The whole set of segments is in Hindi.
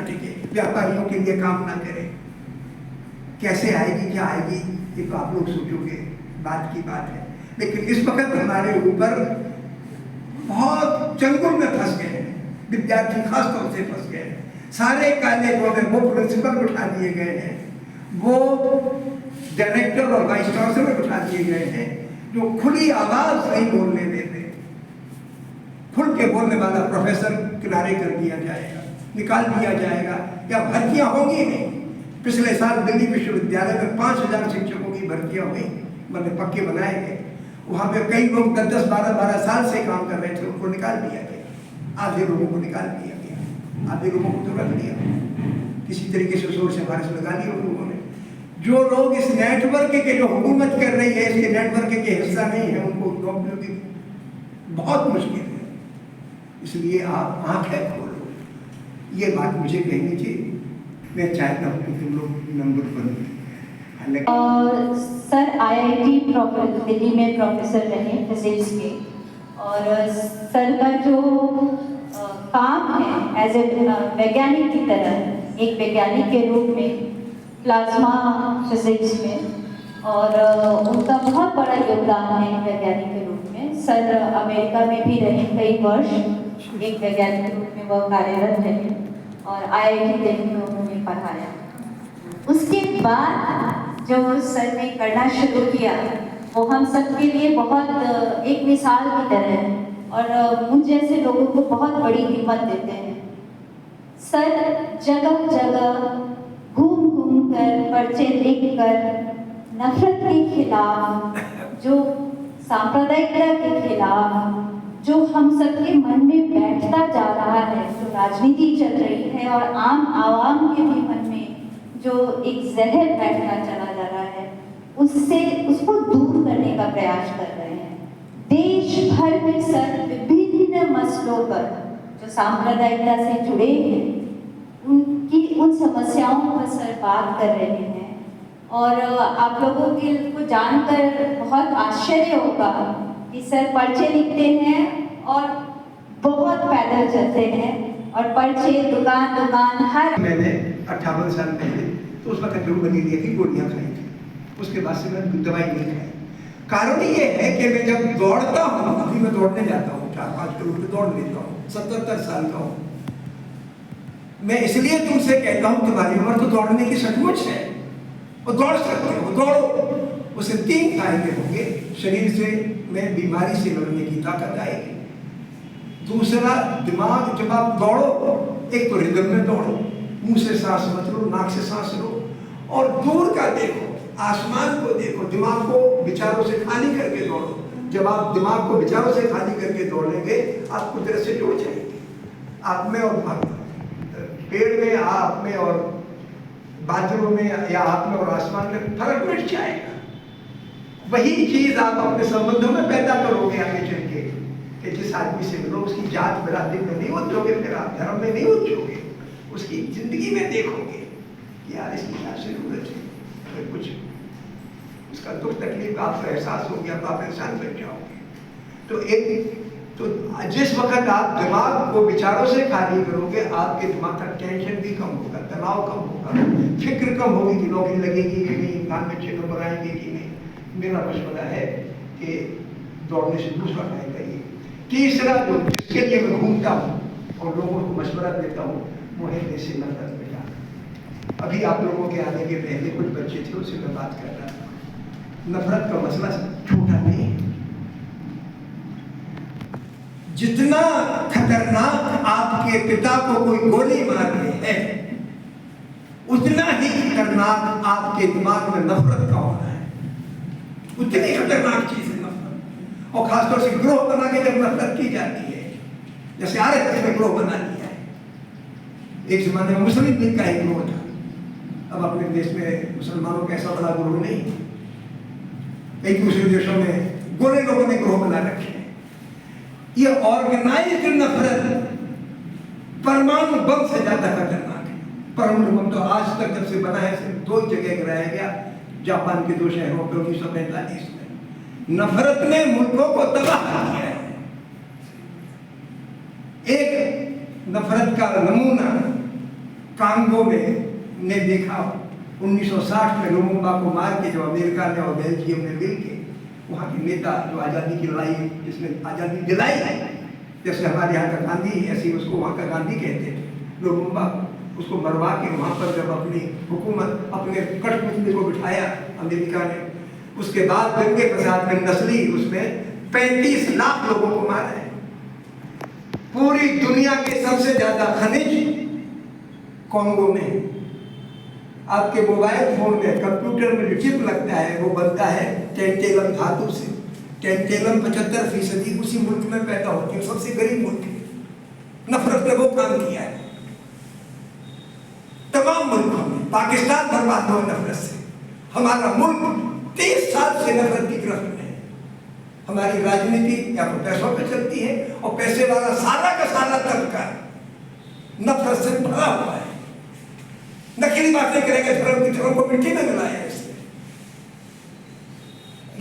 टिके, व्यापारियों के लिए काम ना करे। कैसे आएगी, क्या आएगी, ये तो आप लोग सोचोगे, बात की बात है। लेकिन इस वक्त हमारे ऊपर बहुत चंगुल में फंस गए हैं, विद्यार्थी खास तौर से फंस गए हैं। सारे कॉलेजों में वो प्रिंसिपल उठा दिए गए हैं, वो डायरेक्टर और वाइस चांसलर उठा दिए गए हैं जो खुली आवाज नहीं बोलने देते। खुल के बोलने वाला प्रोफेसर किनारे कर दिया जाएगा, निकाल दिया जाएगा, या भर्तियां होंगी नहीं। पिछले साल दिल्ली विश्वविद्यालय में 5000 शिक्षकों की भर्तियां हुई, मतलब पक्के बनाए गए। वहाँ पे कई लोग 10-10, 12-12 साल से काम कर रहे थे, उनको निकाल दिया गया। आधे लोगों को निकाल दिया गया, आधे लोगों को तो रख लिया। किसी तरीके से सोच सिफारिश लगा दी उन लोगों ने। जो लोग इस नेटवर्क के जो हुकूमत कर रही है, इसके नेटवर्क के हिस्सा नहीं है, उनको नौकरियों की बहुत मुश्किल है। इसलिए आप आंखें खोलो, ये बात मुझे कहनी चाहिए। मैं चाहता हूँ कि तुम लोग नंबर बनो। सर IIT दिल्ली में प्रोफेसर रहे फिजिक्स के, और सर का जो काम है एज ए वैज्ञानिक की तरह, एक वैज्ञानिक के रूप में प्लाज्मा फिजिक्स में, और उनका बहुत बड़ा योगदान है वैज्ञानिक के रूप में। सर अमेरिका में भी रहे कई वर्ष, एक वैज्ञानिक के रूप में वह कार्यरत रहे, और IIT दिल्ली में उन्होंने पढ़ाया। उसके बाद जो सर ने करना शुरू किया वो हम सब के लिए बहुत एक मिसाल की तरह है, और मुझ जैसे लोगों को बहुत बड़ी हिम्मत देते हैं। सर जगह जगह घूम घूम कर, पर्चे लिख कर, नफरत के खिलाफ, जो सांप्रदायिकता के खिलाफ, जो हम सबके मन में बैठता जा रहा है, जो राजनीति चल रही है और आम आवाम के भी मन में जो एक जहर बैठता चला जा रहा है, उसको दूर करने का प्रयास कर रहे हैं। देश भर में सर विभिन्न मसलों पर जो सांप्रदायिकता से जुड़े हैं, उन समस्याओं पर सर बात कर रहे हैं। और आप लोगों को जानकर बहुत आश्चर्य होगा कि सर पर्चे लिखते हैं और बहुत पैदल चलते हैं, और पर्चे दुकान दुकान हर। मैंने 58 साल पहले तो उस वक्त न्यूमोनिया की गोलियां खाई थी, उसके बाद से मैं दवाई नहीं खाई। कारण ये है कि मैं जब दौड़ता हूँ, अभी मैं दौड़ने जाता हूँ, 4-5 किलोमीटर दौड़ लेता हूँ, 77 साल का हूँ मैं। इसलिए तुमसे कहता हूँ तुम्हारी उम्र तो दौड़ने की सचमुच है, और दौड़ सकते हो, दौड़ो। उसे 3 फायदे होंगे। शरीर से में बीमारी से लड़ने की ताकत आएगी। दूसरा, दिमाग, जब आप दौड़ो, एक तो रिदम में दौड़ो, मुंह से सांस मत लो, नाक से सांस लो, और दूर का देखो, आसमान को देखो, दिमाग को विचारों से खाली करके दौड़ो। जब आप दिमाग को विचारों से खाली करके दौड़ेंगे, आप कुदरत से जुड़ जाएंगे। आप में और पेड़ में, आप में और बादलों में, या आप में और आसमान में फर्क मिट जाएगा। वही चीज आप अपने संबंधों में पैदा करोगे आगे चल के, कि जिस आदमी से मिलो उसकी जात बिरादरी में नहीं उलझोगे, फिर आप धर्म में नहीं उलझोगे, उसकी जिंदगी में देखोगे कि यार इसकी क्या जरूरत है, फिर कुछ उसका दुख तकलीफ आपको एहसास हो गया तो आप इंसान बन जाओगे। तो जिस वक्त आप दिमाग को विचारों से खाली करोगे, आपके दिमाग का टेंशन भी कम होगा, तनाव कम होगा, फिक्र कम होगी कि नौकरी लगेगी कि नहीं, इम्तिहान में अच्छे नंबर आएंगे कि नहीं। मेरा मशवरा है कि दौड़ने से दूसरा फायदा ये। तीसरा, जो जिसके लिए मैं घूमता हूँ और लोगों को मशवरा देता हूँ, वो है देसी नफरत मिटाना। अभी आप लोगों के आने के पहले कुछ बच्चे थे, उससे मैं बात कर रहा था। नफरत का मसला छोटा नहीं है। जितना खतरनाक आपके पिता को कोई गोली मार रही है, उतना ही खतरनाक आपके दिमाग में नफरत का होना है। उतनी खतरनाक चीज है नफरत, और खासतौर से ग्रोह बना के जब नफरत की जाती है, जैसे RSS ने ग्रोह बना लिया है। एक जमाने में मुस्लिम लीग का एक ग्रोह था, अब अपने देश में मुसलमानों का ऐसा बड़ा ग्रोह नहीं। कई दूसरे देशों में गोरे लोगों ने ग्रोह बना रखे हैं। ये ऑर्गेनाइज्ड नफरत परमाणु बम से ज्यादा खतरनाक है। परमाणु बम तो आज तक जब से बना है सिर्फ 2 जगह गिराया गया, जापान के 2 शहरों पर 1945 में। नफरत ने मुल्कों को तबाह किया है। एक नफरत का नमूना कांगो में ने देखा 1960 में लुमुम्बा को मार के जब अमेरिका ने और बेल्जियम ने मिल के वहाँ के नेता जो आज़ादी की लड़ाई जिसने आज़ादी दिलाई, जैसे हमारे यहाँ का गांधी ऐसे उसको वहाँ का गांधी कहते थे, लुमुम्बा उसको मरवा के वहाँ पर जब अपनी हुकूमत अपने कठपुतली को बिठाया अमेरिका ने, उसके बाद दंगे फसाद में नस्ली उसमें 35 लाख लोगों को मारा है। पूरी दुनिया के सबसे ज्यादा खनिज कांगो में। आपके मोबाइल फोन में कंप्यूटर में जो चिप लगता है वो बनता है टेंटेलम धातु से। टेंटेलम 75% उसी मुल्क में पैदा होती है, सबसे गरीब मुल्क है। नफरत ने वो काम किया है तमाम मुल्कों में। पाकिस्तान बर्बाद हुआ नफरत से। हमारा मुल्क 30 साल से नफरत की गिरफ्त में है। हमारी राजनीति या तो पैसों पे चलती है और पैसे वाला सारा का सारा तबका नफरत से भरा हुआ है। नकली बातें करेंगे, धर्म को मिट्टी में मिलाया है इसने।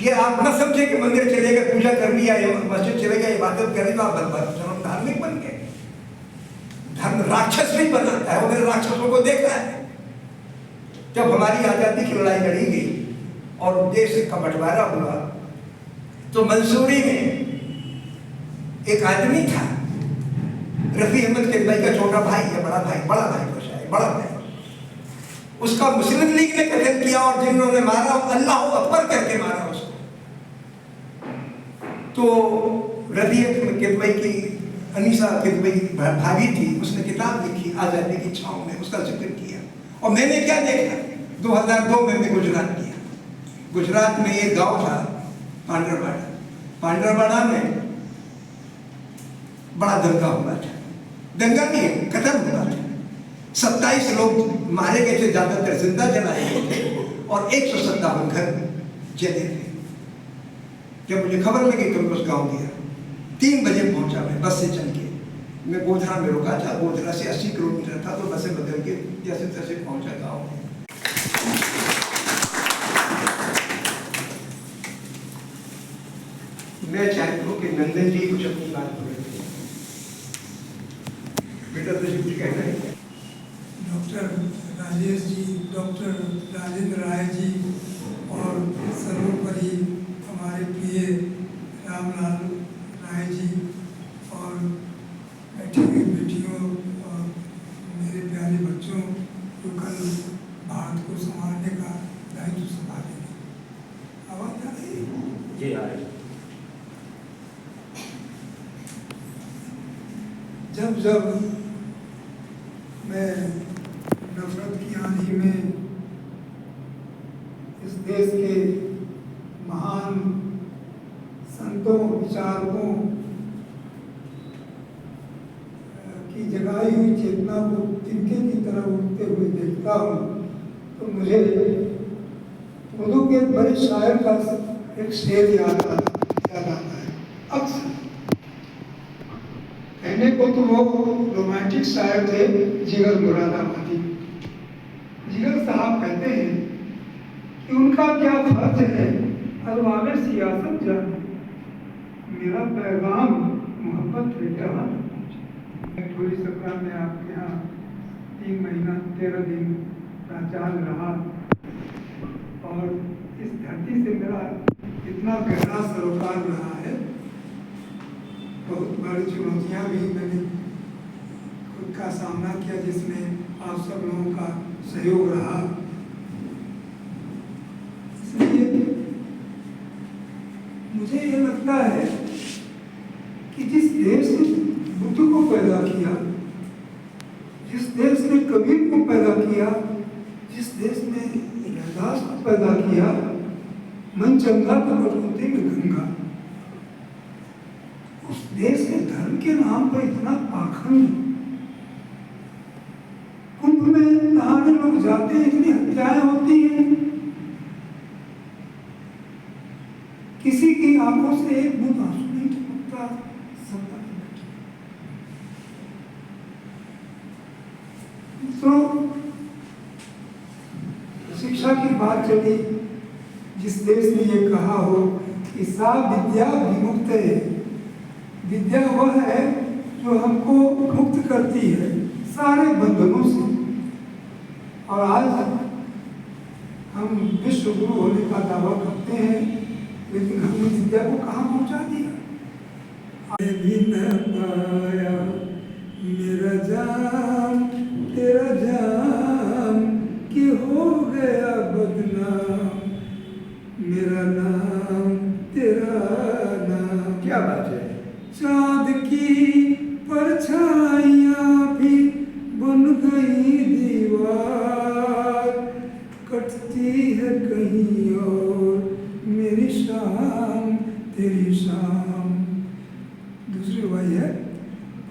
ये आप न समझे कि मंदिर चले गए, पूजा कर लिया, मस्जिद चले गए, इबादत कर ली, आप धर्म धार्मिक बन गए। धर्म राक्षस भी बनाता है, और मैंने राक्षसों को देखा है। जब हमारी आजादी की लड़ाई लड़ी गई और देश का बंटवारा हुआ तो मंसूरी में एक आदमी था, रफी अहमद किदवई का छोटा भाई या बड़ा भाई तो शायद बड़ा भाई, उसका मुस्लिम लीग ने कत्ल किया और जिन्होंने मारा अल्लाह अकबर करके मारा उसको। तो रफी अहमद किदवई की अनीसा किदवई भाभी थी, उसने किताब लिखी आज़ादी की छाँव में, उसका जिक्र किया। और मैंने क्या देखा, 2002 में मैं गुजरात गया। गुजरात में एक गांव था पांडरवाड़ा में बड़ा दंगा हुआ था। दंगा नहीं, कत्ल हुआ था। 27 लोग मारे गए थे, ज्यादातर जिंदा जलाए गए थे और 157 घर जले थे। जब मुझे खबर लगी तो मैं उस गांव गया। 3 बजे पहुंचा मैं बस से चल के। मैं गोधरा में रुका था, गोधरा से 80 किलोमीटर था, तो बसें बदल के जैसे तैसे पहुंचा गाँव में। मैं चाहता हूँ कि नंदन जी कुछ अपनी बात बोले। बेटा तुझे कुछ कहना है? डॉक्टर राजेश जी, डॉक्टर राजेंद्र राय जी और सर्वोपरि हमारे प्रिय रामलाल राय जी और बैठी हुई बेटियों और मेरे प्यारे बच्चों जो कल भारत को संभालने का दायित्व संभालेंगे। आवाज आ रही है? जी आ रही। जब मैं नफरत की आंधी में इस देश के महान संतों विचारकों की जगाई हुई चेतना को तिनके की तरह उठते हुए देखता हूँ तो मुझे उर्दू के बड़े शायर का एक शेर याद आता है। अक्सर कहने को तो वो रोमांटिक शायर थे, जिगर मुरादाबादी। जिगर साहब कहते हैं कि उनका क्या फर्ज है अरबाब सियासत जाने, मेरा पैगाम मोहब्बत बेटा थोड़ी सरकार में आपके यहाँ 3 महीना 13 दिन प्राचार्य रहा और इस धरती से मेरा इतना गहरा सरोकार रहा है। बहुत बड़ी चुनौतियाँ भी मैंने खुद का सामना किया जिसमें आप सब लोगों का सहयोग रहा। इसलिए मुझे ये लगता है कि जिस देश ने बुद्ध को पैदा किया, जिस देश ने कबीर को पैदा किया, जिस देश ने रविदास को पैदा किया, मन चंगा तो बटोते में गंगा, उस देश के धर्म के नाम पर इतना पाखंड। कुंभ में नहाने लोग जाते हैं, इतनी हत्याएं होती हैं, किसी की आंखों से एक बूंद आंसू नहीं टपकता। तो शिक्षा की बात चली, जिस देश ने ये कहा हो कि सा विद्या विमुक्त है, विद्या वह है जो हमको मुक्त करती है सारे बंधनों से। और आज हम विश्व गुरु होने का दावा करते हैं, लेकिन हमने विद्या को कहाँ पहुँचा दिया। भी न पाया मेरा जाम तेरा जाम कि हो गया बदनाम, मेरा नाम तेरा नाम। क्या बात है। चाँद की परछाइयाँ भी बन गई दीवार, कटती है कहीं और मेरी शाम तेरी शाम। दूसरी भाई है,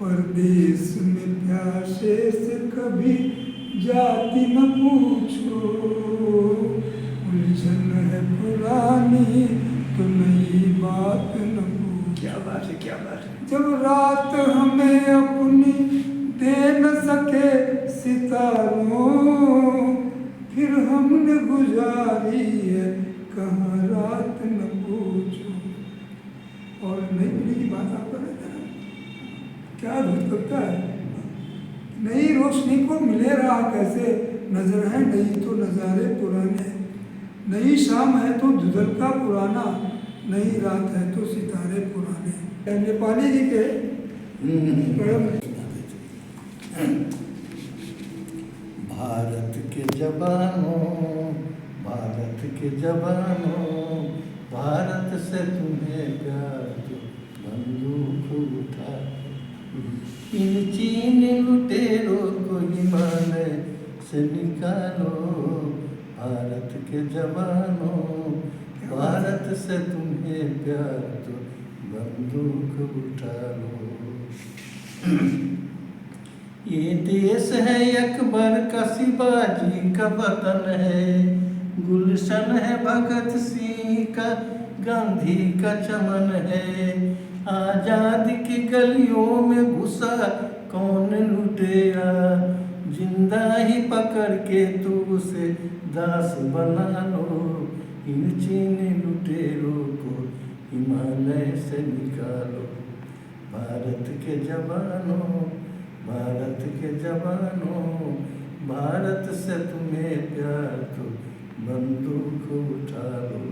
परदेश में प्यासे से कभी जाति न पूछो, उलझन है पुरानी तो नई बात न पूछो। क्या बात है, क्या बात है। जब रात हमें अपनी दे न सके सितारों, फिर हमने गुजारी है कहाँ रात न पूछो। और नई पीढ़ी की बात आपको रहता है, क्या अद्भुत करता है। नई रोशनी को मिले रहा कैसे, नजर है नई तो नज़ारे पुराने, नई शाम है तो धुंधलका पुराना, नई रात है तो सितारे पुराने। नेपाली जी के भारत के जवानों, भारत के जवानों, भारत से तुम्हें प्यार तो बंदूक उठा, इन चीन लुटेरों को हिमालय से निकालो। भारत के जवानों, भारत से तुम्हें प्यार तो बंदूक उठा लो। ये देश है अकबर का, शिवाजी का वतन है, गुलशन है भगत सिंह का, गांधी का चमन है। आजाद की गलियों में घुसा कौन लुटेरा, जिंदा ही पकड़ के तू उसे दास बना लो। इन चीन लुटेरों को हिमालय से निकालो। भारत के जवानों, भारत के जवानों, भारत से तुम्हें प्यार तो बंदूक उठा लो।